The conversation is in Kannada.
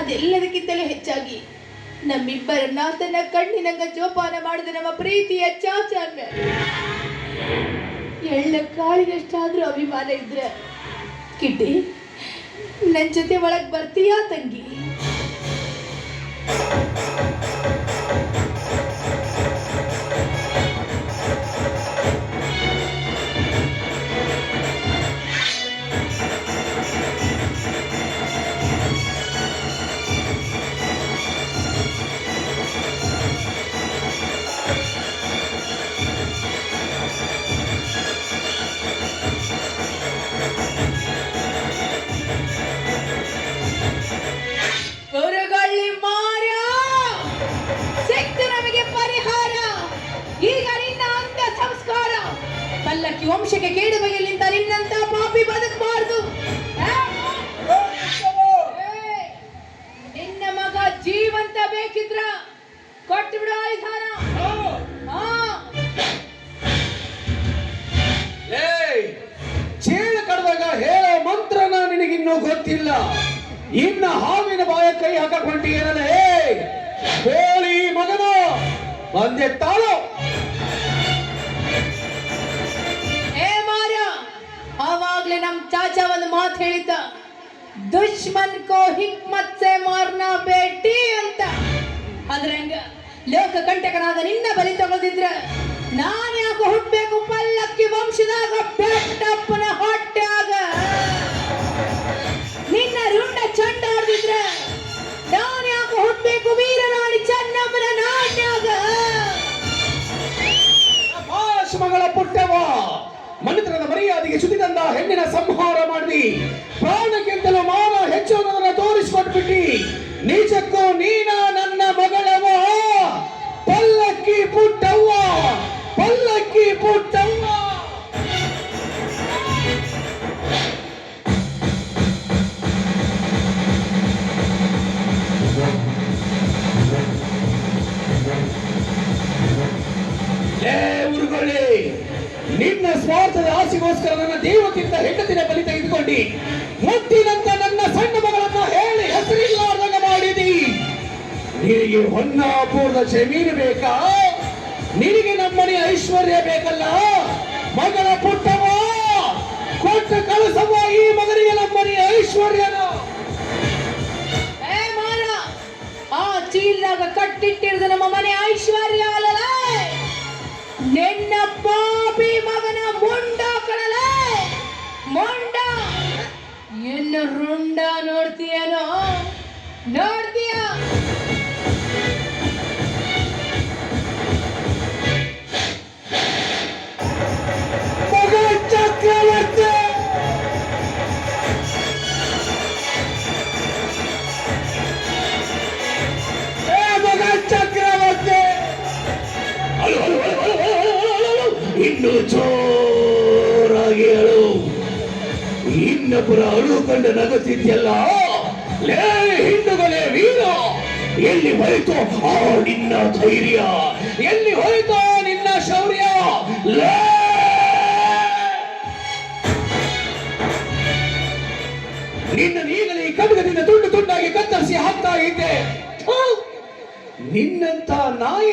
ಅದೆಲ್ಲದಕ್ಕಿಂತಲೂ ಹೆಚ್ಚಾಗಿ ನಮ್ಮಿಬ್ಬರನ್ನ ತನ್ನ ಕಣ್ಣಿನಂಗ ಜೋಪಾನ ಮಾಡಿದ ನಮ್ಮ ಪ್ರೀತಿಯ ಚಾಚಾನ ಎಳ್ಳ ಕಾಳಿನಷ್ಟಾದ್ರೂ ಅಭಿಮಾನ ಇದ್ರೆ ಕಿಟ್ಟಿ ನನ್ನ ಜೊತೆ ಒಳಗೆ ಬರ್ತೀಯಾ ತಂಗಿ? ವಂಶಕ್ಕೆ ಕೇಡು ಬಗೆಯಲಿಂದ ನಿನ್ನಂತ ಪಾಪಿ ಬದುಕಬಾರದು. ನಿನ್ನ ಮಗ ಜೀವಂತ ಬೇಕಿದ್ರ ಕೊಟ್ಟು ಬಿಡು ಆಯುಧಾನ. ಚೇಳು ಕಡ್ದಾಗ ಹೇಳೋ ಮಂತ್ರನ ನಿನಗಿನ್ನೂ ಗೊತ್ತಿಲ್ಲ. ಇನ್ನ ಹಾವಿನ ಬಾಯ ಕೈ ಹಾಕಿ ಏನಲ್ಲ ಹೇಳಿ ಮಗನ ಬಂದೆ ತಾಳು. ಆವಾಗ್ಲೇ ನಮ್ ಚಾಚಾ ಒಂದು ಮಾತು ಹೇಳಿದ್ದ, ದುಶ್ಮನ್ ಕೋ ಹಿಕ್ಮತ್ ಸೆ ಮಾರ್ನಾ ಬೇಟಿ ಅಂತ. ಅದ್ರಂಗ ಲೋಕ ಕಂಟಕನಾದ ನಿನ್ನ ಬಲಿ ತಗೊಳ್ದಿದ್ರ ನಾನು ಯಾಕೆ ಹುಟ್ಟಬೇಕು ಪಲ್ಲಕ್ಕಿ ವಂಶದಾಗ ಬೆಟ್ಟಪ್ಪನ ಹೊಟ್ಟ್ಯಾಗ? ನಿನ್ನ ರುಂಡ ಚಂಡ ಹೊಡೆದಿದ್ರ ನಾನು ಯಾಕೆ ಹುಟ್ಟಬೇಕು ವೀರನಾಡಿ ಚೆನ್ನಮ್ಮನ ನಾಟ್ಯಾಗ? ಮಗಳ ಪುಟ್ಟವ ಮನಿತನದ ಮರ್ಯಾದೆಗೆ ಚ್ಯುತಿ ತಂದ ಹೆಣ್ಣಿನ ಸಂಹಾರ ಮಾಡಿ ಪ್ರಾಣಕ್ಕಿಂತಲೂ ಮಾನ ಹೆಚ್ಚುವುದನ್ನು ತೋರಿಸಿಕೊಟ್ಬಿಟ್ಟಿ. ನಿಜಕ್ಕೂ ನೀನ ನನ್ನ ಮಗಳವ ಪಲ್ಲಕ್ಕಿ ಪುಟ್ಟವ್ವ, ಪಲ್ಲಕ್ಕಿ ಪುಟ್ಟವ್ವ. ಉರುಗೊಳ್ಳಿ, ನಿನ್ನ ಸ್ವಾರ್ಥದ ಆಸೆಗೋಸ್ಕರ ನನ್ನ ದೇವತೆಯಿಂದ ಹೆಂಡತಿನ ಬಲಿ ತೆಗೆದುಕೊಂಡು ಮುತ್ತಿನಂತ ನನ್ನ ಸಣ್ಣ ಮಗಳನ್ನ ಹೇಳಿ ಹೆಸರಿಲ್ಲಾರ್ದಂಗ ಮಾಡಿದಿ. ನಿನಗೆ ಹೊನ್ನಾಪೂರ್ಣ ಜಮೀನು ಬೇಕಾ? ನಿನಗೆ ನಮ್ಮನೆ ಐಶ್ವರ್ಯ ಬೇಕಲ್ಲ? ಮಗಳ ಪುಟ್ಟವ ಕೊಟ್ಟ ಕಳಸವ ಈ ಮಗನಿಗೆ ನಮ್ಮನೆ ಐಶ್ವರ್ಯನ. ಆ ಚೀಲ್ದಾಗ ಕಟ್ಟಿಟ್ಟಿರುವುದು ನಮ್ಮ ಮನೆ ಐಶ್ವರ್ಯ ಅಲ್ಲಲ್ಲ, ನಿನ್ನ ಪಾಪಿ ಮಗನ ಮುಂಡ ಕಣಲ ಮುಂಡ. ಇನ್ನು ರುಂಡ ನೋಡ್ತೀಯನೋ? ನೋಡ್ತೀಯ? ಮಗ ಚಕ್ರವರ್ತಿ, ಮಗ ಚಕ್ರವರ್ತಿ, ಇನ್ನು ಜೋರಾಗಿ ಅಳು. ಇನ್ನೊಬ್ಬರ ಅಳು ಕಂಡು ನಗುತ್ತಿದ್ಯಲ್ಲ ಲೇ ಹಿಂಡುಗಳೇ ವೀರ, ಎಲ್ಲಿ ಹೋಯ್ತು ಆ ನಿನ್ನ ಧೈರ್ಯ? ಎಲ್ಲಿ ಹೋಯ್ತು ನಿನ್ನ ಶೌರ್ಯ? ನಿನ್ನ ಈಗಲೇ ಖಡ್ಗದಿಂದ ತುಂಡು ತುಂಡಾಗಿ ಕತ್ತರಿಸಿ ಹಾಕ್ತಾ ಇದ್ದೆ. ನಿನ್ನಂತ ನಾಯಿ